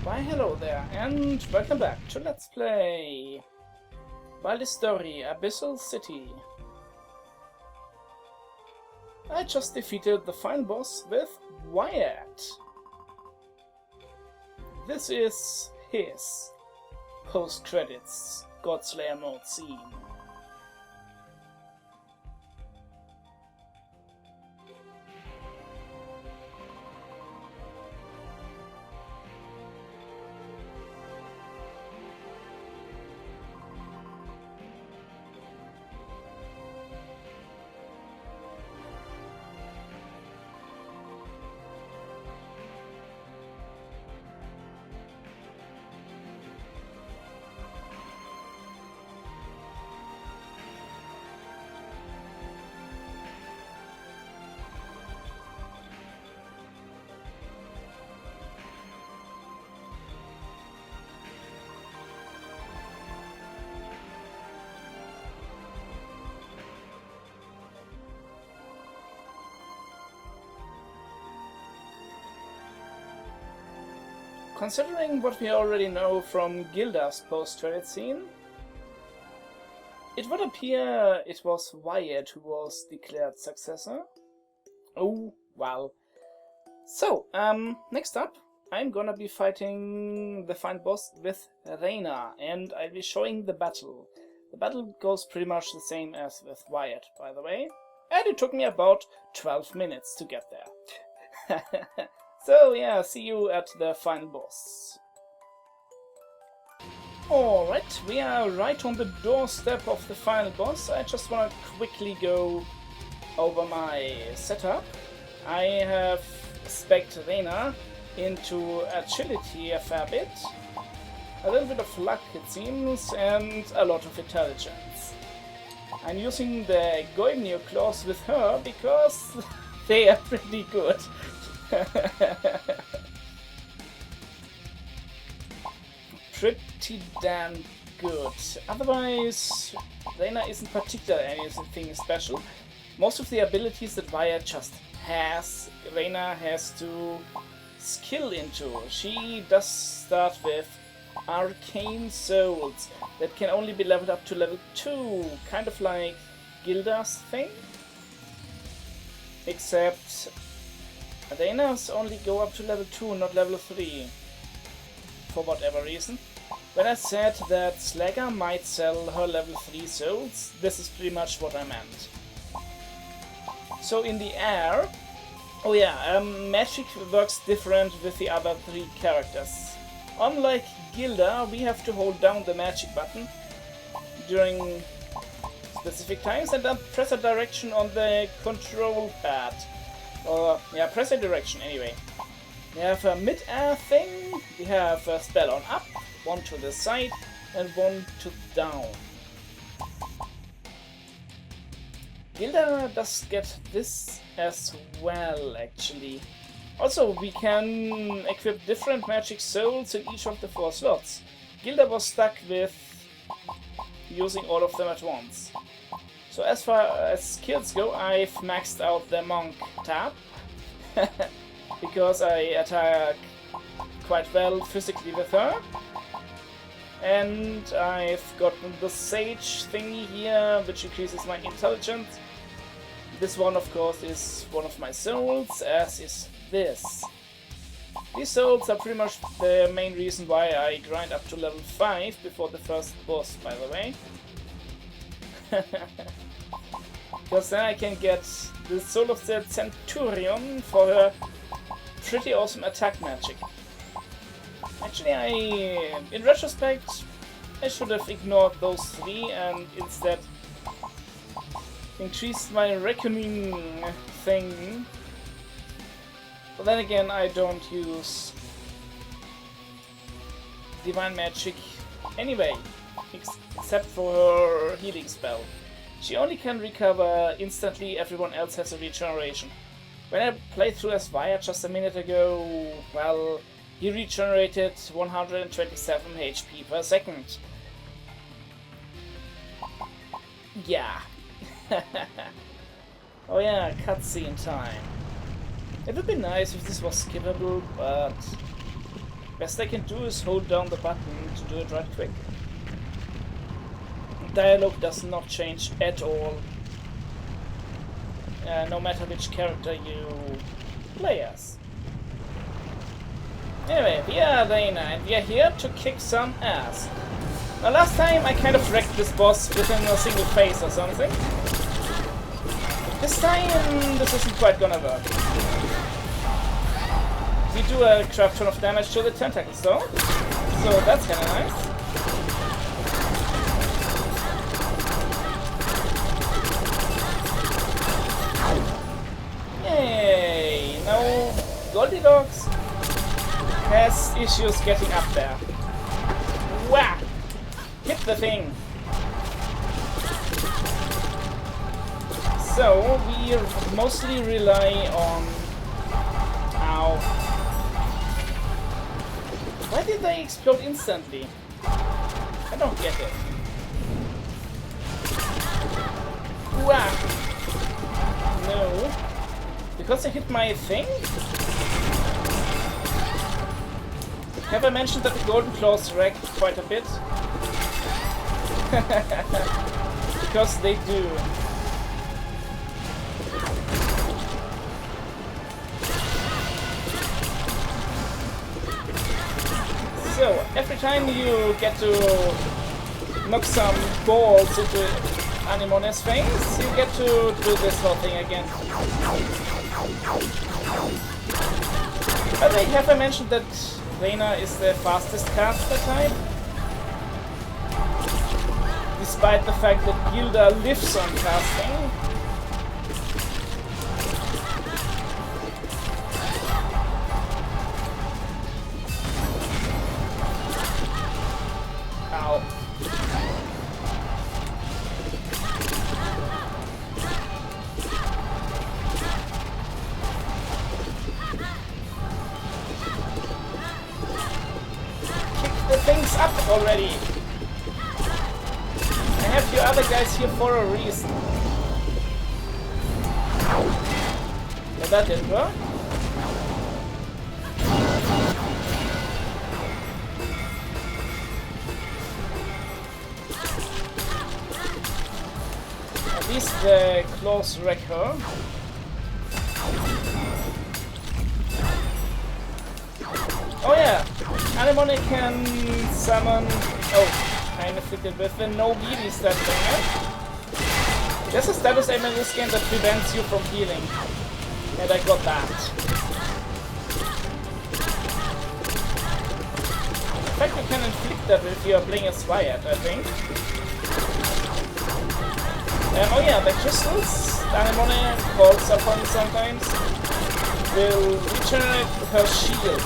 Why hello there, and welcome back to Let's Play Valdis story, Abyssal City. I just defeated the final boss with Wyatt. This is his post-credits GodSlayer mode scene. Considering what we already know from Gilda's post-credit scene, it would appear it was Wyatt who was declared successor. Oh, well. So, next up, I'm gonna be fighting the final boss with Reina, and I'll be showing the battle. The battle goes pretty much the same as with Wyatt, by the way, and it took me about 12 minutes to get there. So yeah, see you at the final boss. Alright, we are right on the doorstep of the final boss. I just want to quickly go over my setup. I have spec'd Reina into agility a fair bit, a little bit of luck it seems, and a lot of intelligence. I'm using the Goemnio claws with her because they are pretty good. Pretty damn good. Otherwise, Reina isn't particularly anything special. Most of the abilities that Wyatt just has, Reina has to skill into. She does start with arcane souls that can only be leveled up to level 2, kind of like Gilda's thing. Except Reina's only go up to level 2, not level 3, for whatever reason. When I said that Slagger might sell her level 3 souls, this is pretty much what I meant. So in the air, oh yeah, magic works different with the other 3 characters. Unlike Gilda, we have to hold down the magic button during specific times and then press a direction on the control pad. Or, yeah, press a direction anyway. We have a mid-air thing, we have a spell on up, one to the side, and one to down. Gilda does get this as well, actually. Also, we can equip different magic souls in each of the 4 slots. Gilda was stuck with using all of them at once. So as far as skills go, I've maxed out the Monk tab, because I attack quite well physically with her. And I've gotten the Sage thingy here, which increases my intelligence. This one, of course, is one of my souls, as is this. These souls are pretty much the main reason why I grind up to level 5 before the first boss, by the way. Because then I can get the Soul of the Centurion for her pretty awesome attack magic. Actually, in retrospect, I should have ignored those 3 and instead increased my reckoning thing. But then again, I don't use divine magic anyway, except for her healing spell. She only can recover instantly, everyone else has a regeneration. When I played through as Wyatt just a minute ago, well, he regenerated 127 HP per second. Yeah. Oh yeah, cutscene time. It would be nice if this was skippable, but Best I can do is hold down the button to do it right quick. Dialogue does not change at all, no matter which character you play as. Anyway, we are Reina and we are here to kick some ass. Now last time I kind of wrecked this boss within a single phase or something. This time this isn't quite gonna work. We do a crap ton of damage to the tentacles though, so that's kinda nice. Yay! Now Goldilocks has issues getting up there. Whack! Hit the thing! So we mostly rely on... Ow. Why did they explode instantly? I don't get it. Whack! No. Because I hit my thing? Have I mentioned that the golden claws wreck quite a bit? Because they do. So, every time you get to knock some balls into Anemone's face, you get to do this whole thing again. By the way, have I mentioned that Reina is the fastest caster type? Despite the fact that Gilda lives on casting. Ow. Kick the things up already! I have you other guys here for a reason. Well, that didn't work. At least the claws wreck her. Oh yeah, Anemone can summon... Oh. I'm afflicted with the no healing stat thing. There's a status aim in this game that prevents you from healing. And I got that. In fact, you can inflict that if you are playing as Wyatt, I think. Oh yeah, the crystals Anemone calls upon sometimes will regenerate her shield.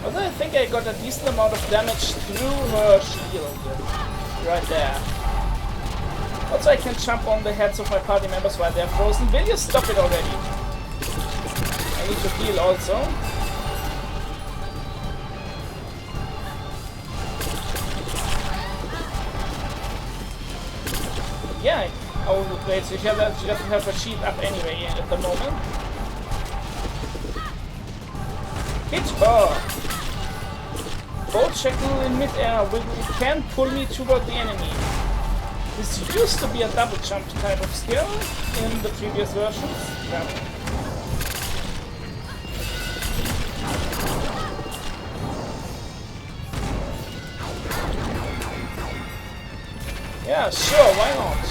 Although I think I got a decent amount of damage through her shield. Right there. Also I can jump on the heads of my party members while they're frozen. Will you stop it already? I need to heal also. Yeah, oh wait, so she doesn't have her shield up anyway at the moment. Hit her! Bolt shackle in mid-air can pull me toward the enemy. This used to be a double jump type of skill in the previous versions. Yeah, sure, why not?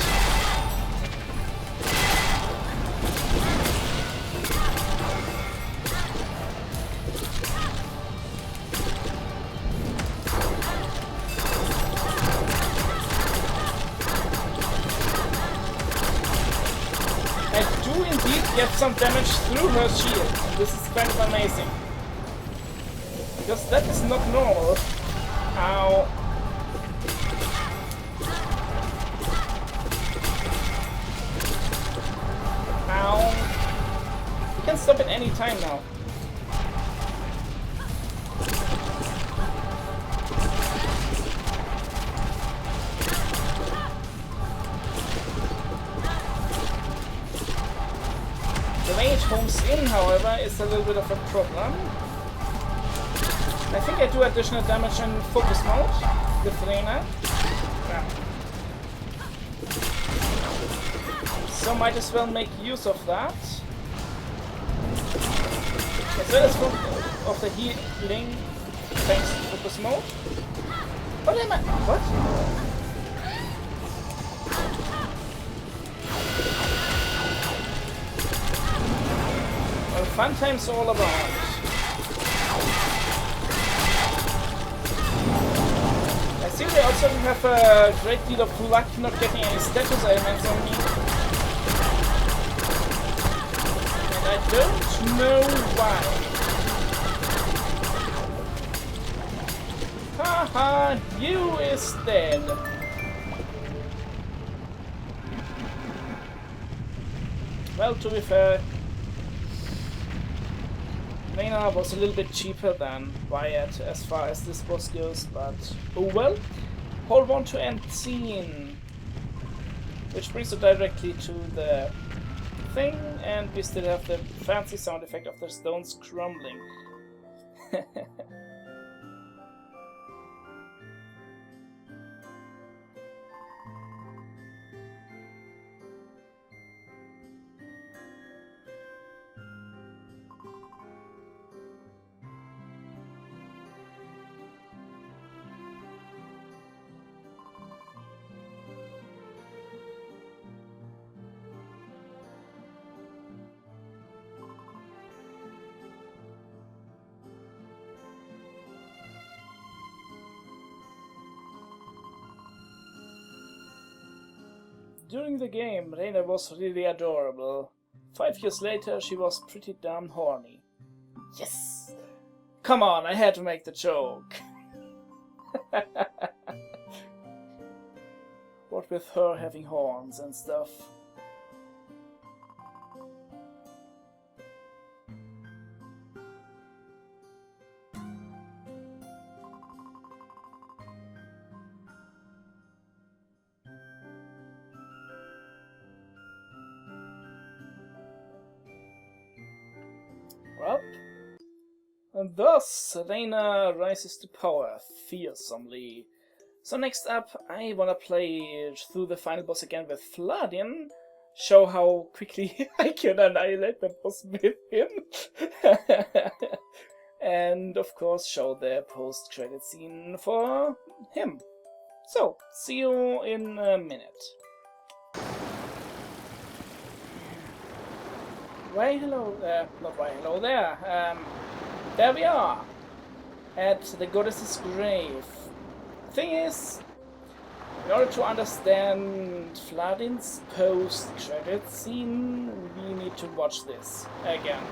Get some damage through her shield. This is kind of amazing. Because that is not normal. Ow. Ow. You can stop at any time now. The range homes in, however, is a little bit of a problem. I think I do additional damage in focus mode with Reina. Yeah. So might as well make use of that. As well as of the healing thanks to focus mode. What am I? What? Well, fun times all around. I think I also have a great deal of luck not getting any status elements on me. And I don't know why. Haha, you is dead. Well, to be fair, Reina was a little bit cheaper than Wyatt as far as this boss goes, but oh well. Hold on to end scene. Which brings us directly to the thing, and we still have the fancy sound effect of the stones crumbling. During the game, Reina was really adorable. 5 years later, she was pretty damn horny. Yes! Come on, I had to make the joke. What with her having horns and stuff. Well, and thus Reina rises to power fearsomely. So next up, I wanna play through the final boss again with Vladyn, show how quickly I can annihilate the boss with him, and of course show the post-credit scene for him. So, see you in a minute. Why hello, not why hello there. There we are, at the goddess's grave. Thing is, in order to understand Vladyn's post-credit scene, we need to watch this again.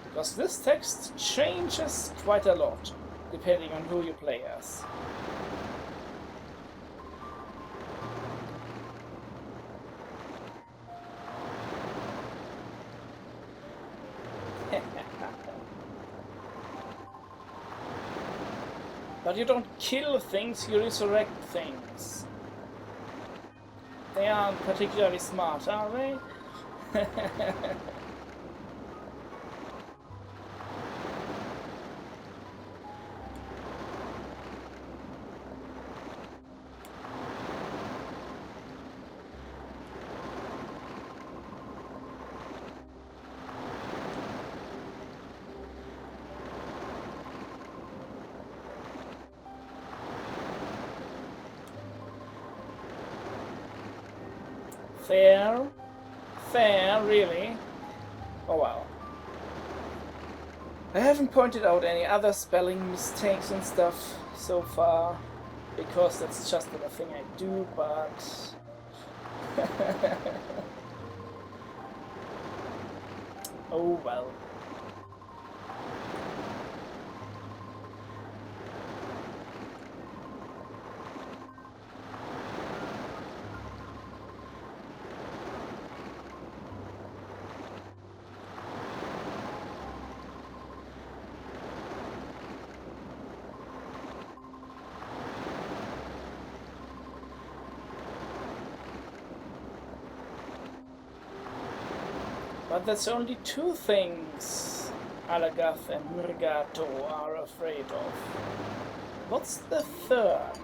Because this text changes quite a lot, depending on who you play as. But you don't kill things, you resurrect things. They aren't particularly smart, are they? Fair, really? Oh well. I haven't pointed out any other spelling mistakes and stuff so far, because that's just the thing I do, but... oh well. But that's only two things. Alagath and Murgato are afraid of. What's the third?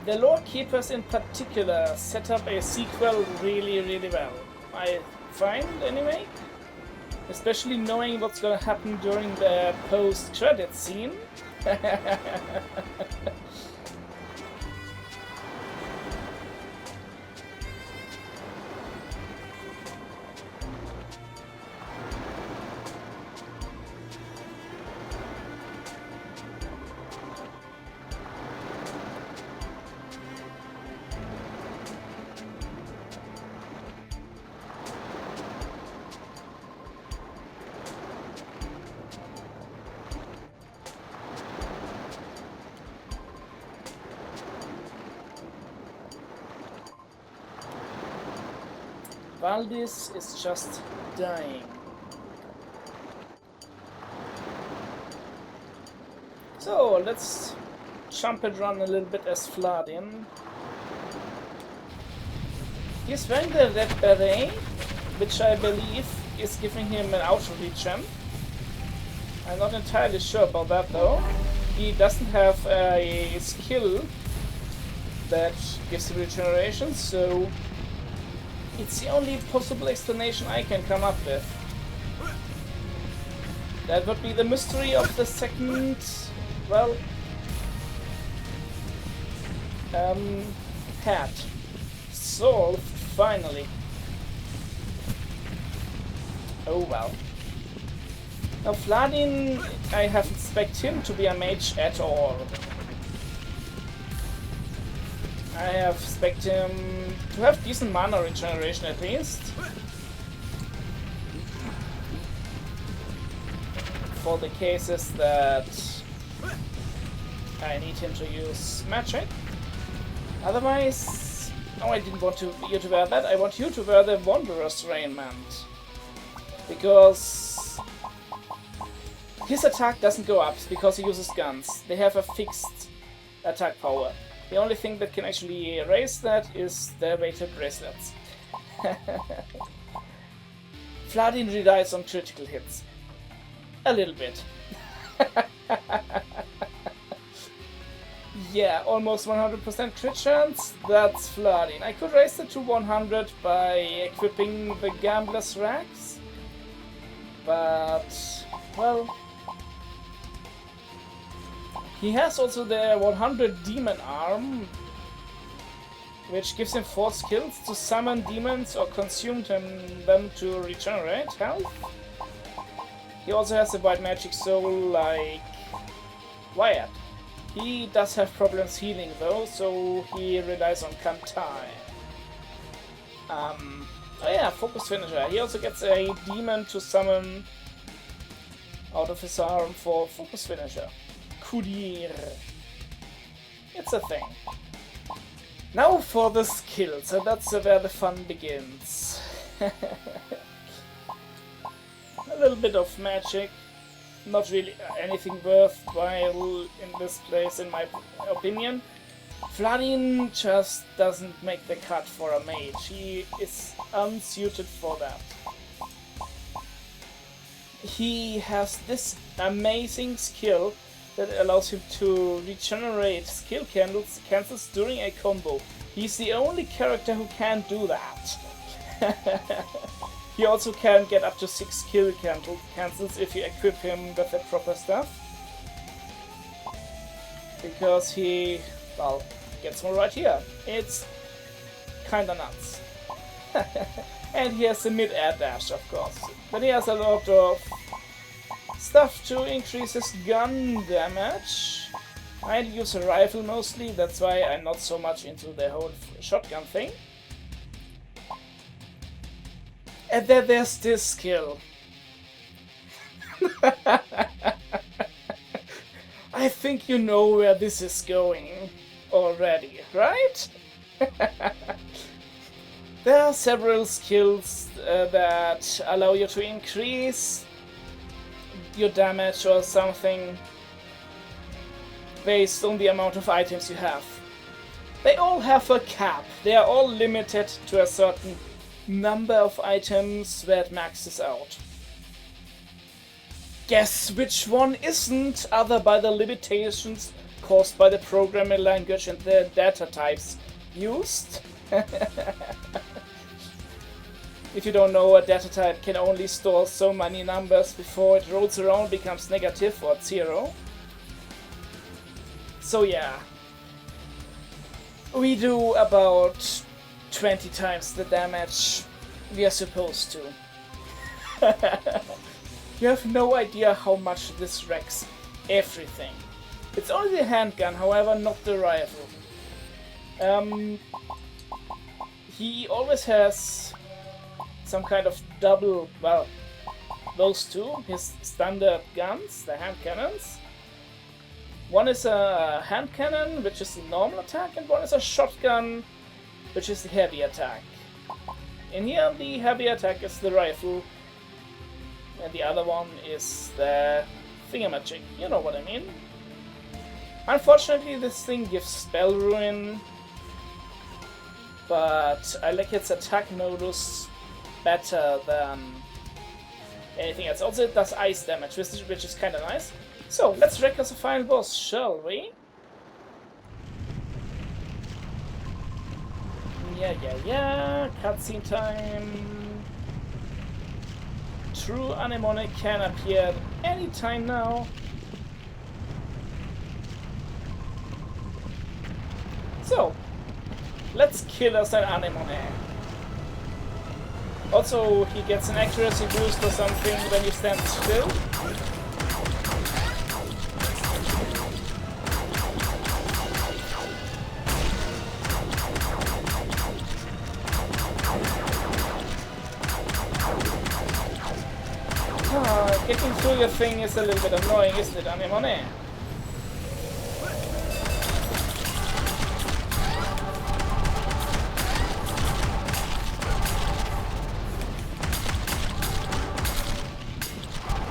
The Lore Keepers in particular set up a sequel really well. I find, anyway. Especially knowing what's gonna happen during the post-credit scene. Valdis is just dying. So let's jump and run a little bit as Vladyn. He's wearing the red beret, which I believe is giving him an auto regen. I'm not entirely sure about that though. He doesn't have a skill that gives him regeneration, so it's the only possible explanation I can come up with. That would be the mystery of the second, well, hat. Solved, finally. Oh well. Now Vladyn, I haven't expected him to be a mage at all. I have expected him to have decent mana regeneration at least. For the cases that I need him to use magic. Otherwise, no, I didn't want you to wear that. I want you to wear the Wanderer's Raiment. Because his attack doesn't go up because he uses guns. They have a fixed attack power. The only thing that can actually raise that is the weighted bracelets. Vladyn relies on critical hits. A little bit. Yeah, almost 100% crit chance. That's Vladyn. I could raise it to 100 by equipping the Gambler's Rags. But, well, he has also the 100 Demon Arm, which gives him 4 skills to summon demons or consume them to regenerate health. He also has a White Magic Soul like Wyatt. He does have problems healing though, so he relies on Kantai. Oh yeah, Focus Finisher. He also gets a demon to summon out of his arm for Focus Finisher. Kudir. It's a thing. Now for the skills, and that's where the fun begins. A little bit of magic. Not really anything worthwhile in this place, in my opinion. Vladyn just doesn't make the cut for a mage. He is unsuited for that. He has this amazing skill that allows him to regenerate skill cancels during a combo. He's the only character who can do that. He also can get up to 6 skill cancels if you equip him with the proper stuff. Because he, well, gets one right here. It's kinda nuts. And he has the mid-air dash, of course. But he has a lot of stuff to increase his gun damage. I use a rifle mostly, that's why I'm not so much into the whole shotgun thing. And then there's this skill. I think you know where this is going already, right? There are several skills that allow you to increase your damage or something based on the amount of items you have. They all have a cap. They are all limited to a certain number of items where it maxes out. Guess which one isn't, other by the limitations caused by the programming language and the data types used? If you don't know, a data type can only store so many numbers before it rolls around, becomes negative or 0. So yeah, we do about 20 times the damage we are supposed to. You have no idea how much this wrecks everything. It's only the handgun, however, not the rifle. He always has some kind of double, well, those two, his standard guns, the hand cannons. One is a hand cannon, which is the normal attack, and one is a shotgun, which is the heavy attack. In here, the heavy attack is the rifle, and the other one is the thingamajig. You know what I mean? Unfortunately, this thing gives spell ruin, but I like its attack modus better than anything else. Also, it does ice damage, which is kind of nice. So, let's wreck us a final boss, shall we? Yeah. Cutscene time. True anemone can appear anytime now. So, let's kill us an anemone. Also, he gets an accuracy boost or something when you stand still. Getting through your thing is a little bit annoying, isn't it, anemone?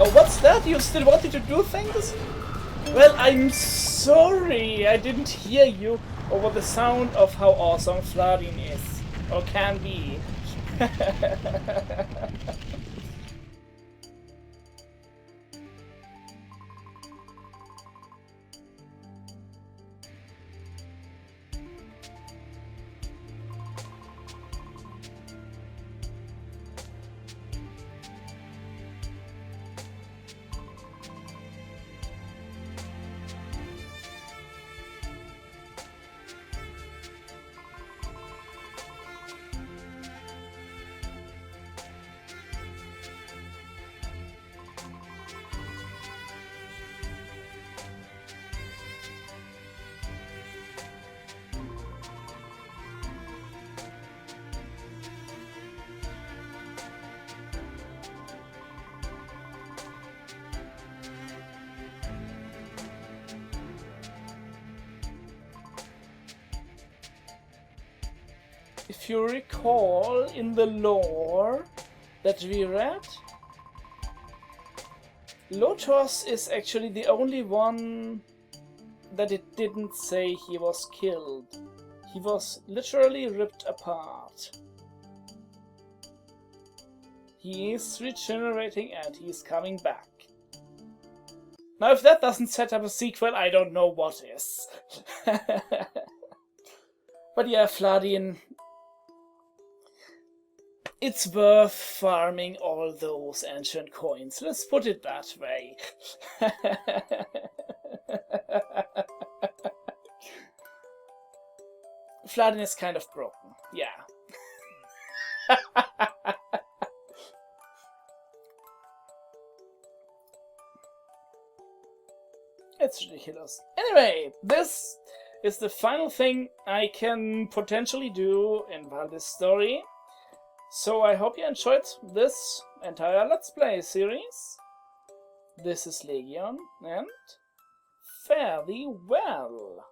Oh, what's that? You still wanted to do things? Well, I'm sorry, I didn't hear you over the sound of how awesome Vladyn is, or can be. If you recall in the lore that we read, Lotos is actually the only one that it didn't say he was killed. He was literally ripped apart. He is regenerating and he's coming back. Now if that doesn't set up a sequel, I don't know what is. But yeah, Vladyn, it's worth farming all those ancient coins. Let's put it that way. Vladyn is kind of broken. Yeah. It's ridiculous. Anyway, this is the final thing I can potentially do in Valdis' story. So I hope you enjoyed this entire Let's Play series. This is Legion, and fare thee well!